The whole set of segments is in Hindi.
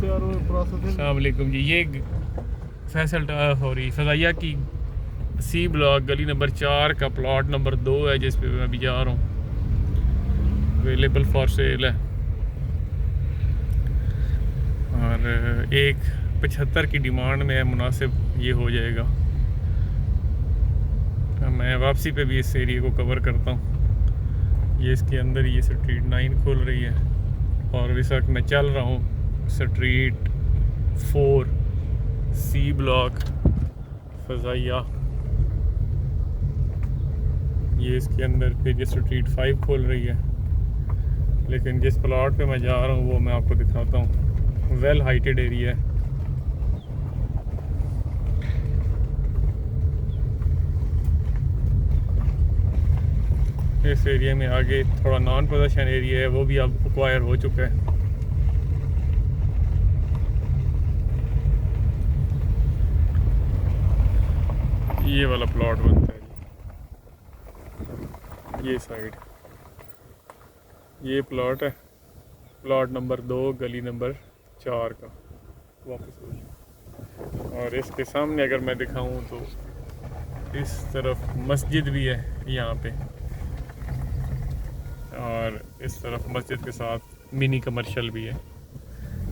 अस्सलाम वालेकुम जी। ये फैसल सॉरी फजाइया की सी ब्लॉक गली नंबर 4 का प्लॉट नंबर 2 है, जिस पे मैं अभी जा रहा हूँ। अवेलेबल फॉर सेल है और 1.75 की डिमांड में है। मुनासिब ये हो जाएगा। मैं वापसी पे भी इस एरिया को कवर करता हूँ। ये इसके अंदर ये स्ट्रीट 9 खुल रही है और इस वक्त मैं चल रहा हूँ स्ट्रीट 4 सी ब्लॉक फजाइया। ये इसके अंदर फिर ये स्ट्रीट 5 खोल रही है, लेकिन जिस प्लॉट पे मैं जा रहा हूँ वो मैं आपको दिखाता हूँ। वेल हाइटेड एरिया है। इस एरिया में आगे थोड़ा नॉन पोजेशन एरिया है, वो भी अब एक्वायर हो चुका है। ये वाला प्लॉट बनता है जी, ये साइड ये प्लॉट है, प्लॉट नंबर 2 गली नंबर 4 का। वापस हो जाए और इसके सामने अगर मैं दिखाऊं तो इस तरफ मस्जिद भी है यहाँ पे, और इस तरफ मस्जिद के साथ मिनी कमर्शियल भी है।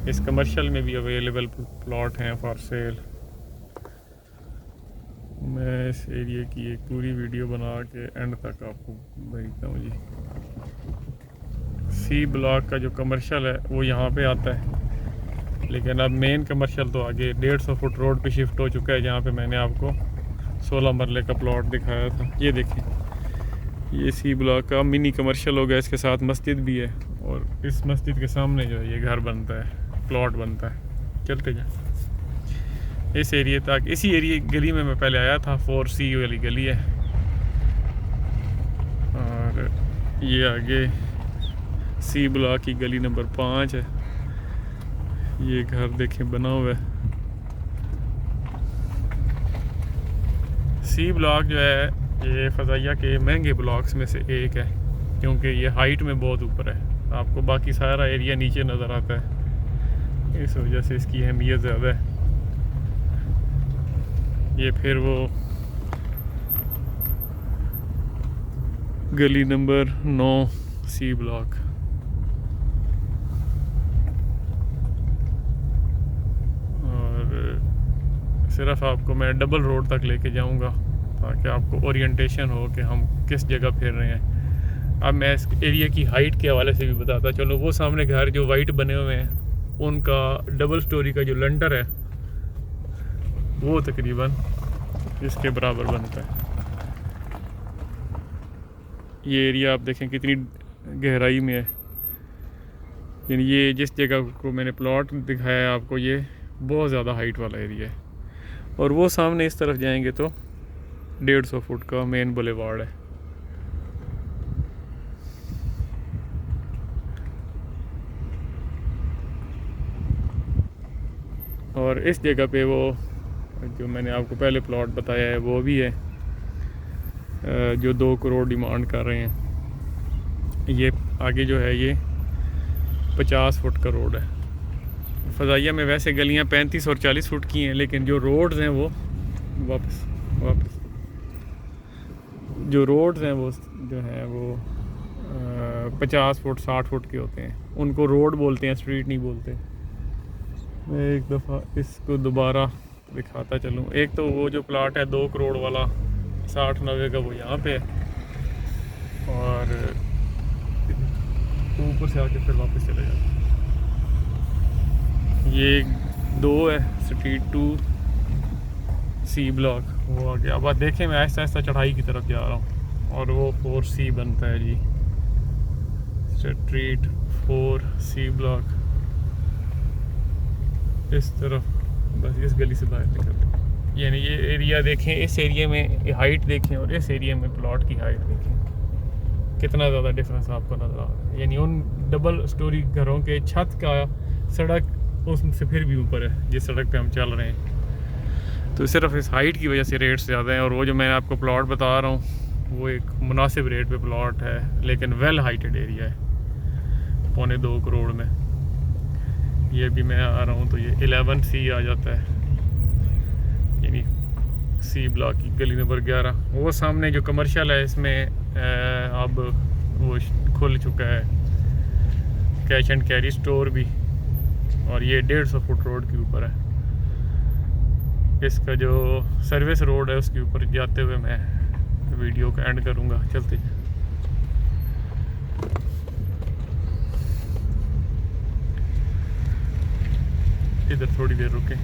इस कमर्शियल में भी अवेलेबल प्लॉट हैं फॉर सेल। मैं इस एरिया की एक पूरी वीडियो बना के एंड तक आपको भेजता हूँ जी। सी ब्लॉक का जो कमर्शियल है वो यहाँ पे आता है, लेकिन अब मेन कमर्शियल तो आगे 150 फुट रोड पे शिफ्ट हो चुका है, जहाँ पे मैंने आपको 16 मरले का प्लॉट दिखाया था। ये देखें, ये सी ब्लॉक का मिनी कमर्शियल हो गया, इसके साथ मस्जिद भी है और इस मस्जिद के सामने जो है ये घर बनता है, प्लॉट बनता है। चलते जाए इस एरिया तक। इसी एरिया गली में मैं पहले आया था, 4C वाली गली है। और ये आगे सी ब्लॉक की गली नंबर 5 है। ये घर देखें बना हुआ है। सी ब्लॉक जो है ये फजाइया के महंगे ब्लॉक्स में से एक है, क्योंकि ये हाइट में बहुत ऊपर है। आपको बाकी सारा एरिया नीचे नज़र आता है, इस वजह से इसकी अहमियत ज़्यादा है। ये फिर वो गली नंबर 9 सी ब्लॉक। और सिर्फ आपको मैं डबल रोड तक लेके जाऊंगा ताकि आपको ओरिएंटेशन हो कि हम किस जगह फिर रहे हैं। अब मैं इस एरिया की हाइट के हवाले से भी बताता चलो। वो सामने घर जो वाइट बने हुए हैं, उनका डबल स्टोरी का जो लंटर है वो तकरीबन इसके बराबर बनता है। ये एरिया आप देखें कितनी गहराई में है। यानी ये जिस जगह को मैंने प्लॉट दिखाया है आपको, ये बहुत ज़्यादा हाइट वाला एरिया है। और वो सामने इस तरफ जाएंगे तो 150 फुट का मेन बुलेवार्ड है। और इस जगह पे वो जो मैंने आपको पहले प्लॉट बताया है वो भी है, जो 2 करोड़ डिमांड कर रहे हैं। ये आगे जो है ये 50 फुट का रोड है। फजाइया में वैसे गलियां 35 और 40 फुट की हैं, लेकिन जो रोड्स हैं वो वापस जो रोड्स हैं वो जो है वो 50 फुट 60 फुट के होते हैं। उनको रोड बोलते हैं, स्ट्रीट नहीं बोलते। मैं एक दफ़ा इसको दोबारा दिखाता चलूँ। एक तो वो जो प्लाट है 2 करोड़ वाला 60-90 का, वो यहाँ पे है, और ऊपर से आके फिर वापस चले जाते। ये 2 है स्ट्रीट 2 सी ब्लॉक, वो आ गया। अब देखें मैं आहिस्ता आहिस्ता चढ़ाई की तरफ जा रहा हूँ और वो 4C बनता है जी, स्ट्रीट 4 सी ब्लॉक। इस तरफ बस इस गली से बाहर निकलते, यानी ये एरिया देखें, इस एरिया में हाइट देखें और इस एरिया में प्लॉट की हाइट देखें, कितना ज़्यादा डिफरेंस आपको नज़र आ रहा है। यानी उन डबल स्टोरी घरों के छत का सड़क उससे फिर भी ऊपर है जिस सड़क पे हम चल रहे हैं। तो सिर्फ इस हाइट की वजह से रेट्स ज़्यादा हैं। और वो जो मैं आपको प्लॉट बता रहा हूँ वो एक मुनासिब रेट पे प्लॉट है, लेकिन वेल हाइटेड एरिया है, 2.25 करोड़ में। ये भी मैं आ रहा हूँ तो ये 11C आ जाता है, यानी C ब्लॉक की गली नंबर 11। वो सामने जो कमर्शियल है इसमें अब वो खुल चुका है कैश एंड कैरी स्टोर भी, और ये 150 फुट रोड के ऊपर है। इसका जो सर्विस रोड है उसके ऊपर जाते हुए मैं वीडियो का एंड करूँगा। चलते इधर थोड़ी देर रुके।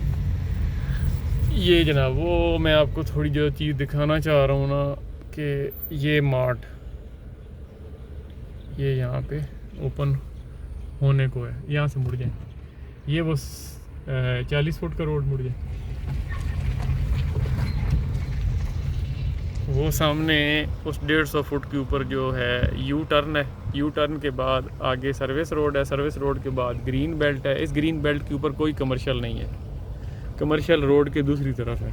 ये जनाब वो मैं आपको थोड़ी जो चीज़ दिखाना चाह रहा हूँ ना कि ये मार्ट ये यहाँ पे ओपन होने को है, यहाँ से मुड़ जाए, ये वो 40 फुट का रोड मुड़ जाए, वो सामने उस 150 फुट के ऊपर जो है यू टर्न है, यू टर्न के बाद आगे सर्विस रोड है, सर्विस रोड के बाद ग्रीन बेल्ट है। इस ग्रीन बेल्ट के ऊपर कोई कमर्शियल नहीं है, कमर्शियल रोड के दूसरी तरफ है,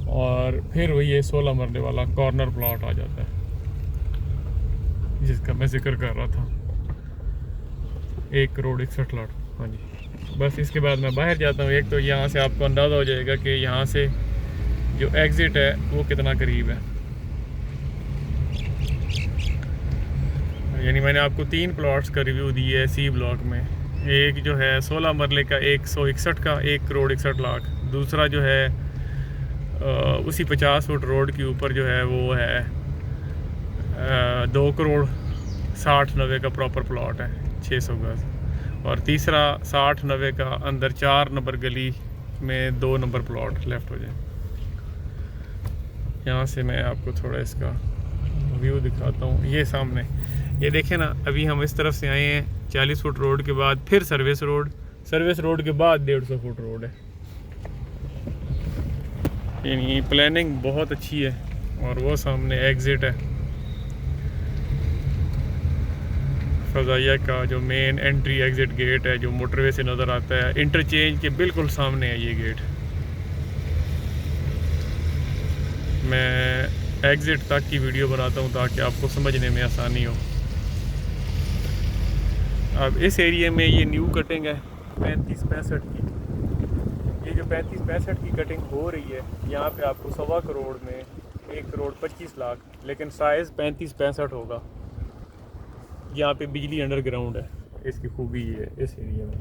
और फिर वही ये 16 मरले वाला कॉर्नर प्लॉट आ जाता है जिसका मैं जिक्र कर रहा था, 1 करोड़ 61 लाख। हाँ जी, बस इसके बाद मैं बाहर जाता हूँ। एक तो यहाँ से आपको अंदाज़ा हो जाएगा कि यहाँ से जो एग्ज़िट है वो कितना करीब है। यानी मैंने आपको 3 प्लॉट्स का रिव्यू दिए है C ब्लॉक में। एक जो है 16 मरले का 161 का 1 करोड़ 61 लाख, दूसरा जो है उसी 50 फुट रोड के ऊपर जो है वो है 2 करोड़ 60-90 का प्रॉपर प्लॉट है 600 गज, और तीसरा 60-90 का अंदर 4 नंबर गली में 2 नंबर प्लॉट लेफ़्ट हो जाए। यहाँ से मैं आपको थोड़ा इसका व्यू दिखाता हूँ। ये सामने ये देखें ना, अभी हम इस तरफ से आए हैं 40 फुट रोड के बाद फिर सर्विस रोड, सर्विस रोड के बाद 150 फुट रोड है। यानी प्लानिंग बहुत अच्छी है, और वो सामने एग्ज़िट है फ़ज़ाइया का, जो मेन एंट्री एग्ज़िट गेट है जो मोटरवे से नज़र आता है। इंटरचेंज के बिल्कुल सामने है ये गेट। मैं एग्ज़िट तक की वीडियो बनाता हूँ ताकि आपको समझने में आसानी हो। अब इस एरिया में ये न्यू कटिंग है 35-65 की। ये जो 35-65 की कटिंग हो रही है यहाँ पे आपको 1.25 करोड़ में 1 करोड़ 25 लाख, लेकिन साइज़ 35-65 होगा। यहाँ पे बिजली अंडरग्राउंड है, इसकी खूबी ये है। इस एरिया में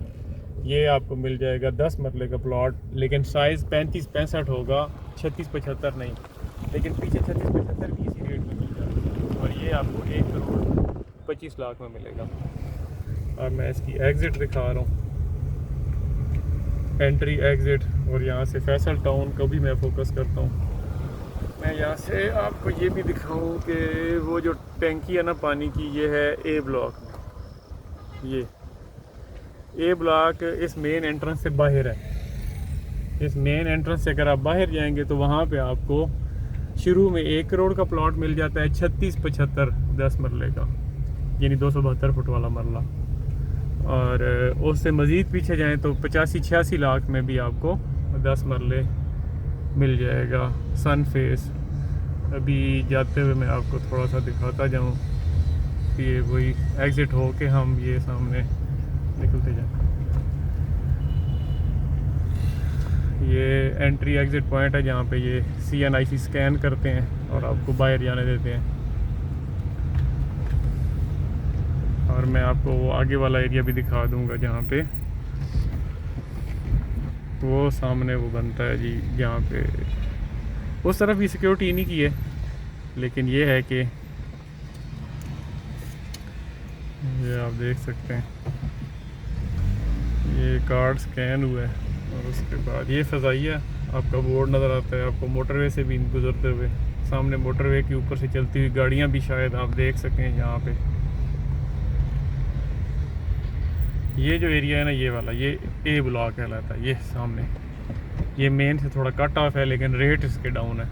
ये आपको मिल जाएगा 10 मरले का प्लॉट, लेकिन साइज़ 35-65 होगा, 36-75 नहीं, लेकिन पीछे 36-75 भी इसी रेट में मिल जाएगा, और ये आपको 1 करोड़ 25 लाख में मिलेगा। अब मैं इसकी एग्ज़िट दिखा रहा हूँ, एंट्री एग्ज़िट, और यहाँ से फैसल टाउन को भी मैं फोकस करता हूँ। मैं यहाँ से आपको ये भी दिखाऊँ कि वो जो टैंकी है ना पानी की, ये है A ब्लॉक में। ये A ब्लॉक इस मेन एंट्रेंस से बाहर है। इस मेन एंट्रेंस से अगर आप बाहर जाएंगे तो वहाँ पे आपको शुरू में 1 करोड़ का प्लॉट मिल जाता है 36-75 10 मरले का, यानी 272 फुट वाला मरला, और उससे मज़ीद पीछे जाएं तो 85-86 लाख में भी आपको 10 मरले मिल जाएगा सन फेस। अभी जाते हुए मैं आपको थोड़ा सा दिखाता जाऊं कि ये वही एग्ज़िट हो के हम ये सामने निकलते जाएं। ये एंट्री एग्ज़िट पॉइंट है जहाँ पे ये CNIC स्कैन करते हैं और आपको बाहर जाने देते हैं। और मैं आपको वो आगे वाला एरिया भी दिखा दूंगा जहाँ पे वो सामने वो बनता है जी, जहाँ पे उस तरफ भी सिक्योरिटी नहीं की है, लेकिन ये है कि ये आप देख सकते हैं ये कार्ड स्कैन हुआ है, और उसके बाद ये फ़ज़ाइया आपका बोर्ड नज़र आता है आपको मोटरवे से भी गुजरते हुए। सामने मोटरवे के ऊपर से चलती हुई गाड़ियाँ भी शायद आप देख सकें यहाँ पे। ये जो एरिया है ना ये वाला, ये A ब्लॉक कहलाता है। ये सामने ये मेन से थोड़ा कट ऑफ है, लेकिन रेट इसके डाउन है।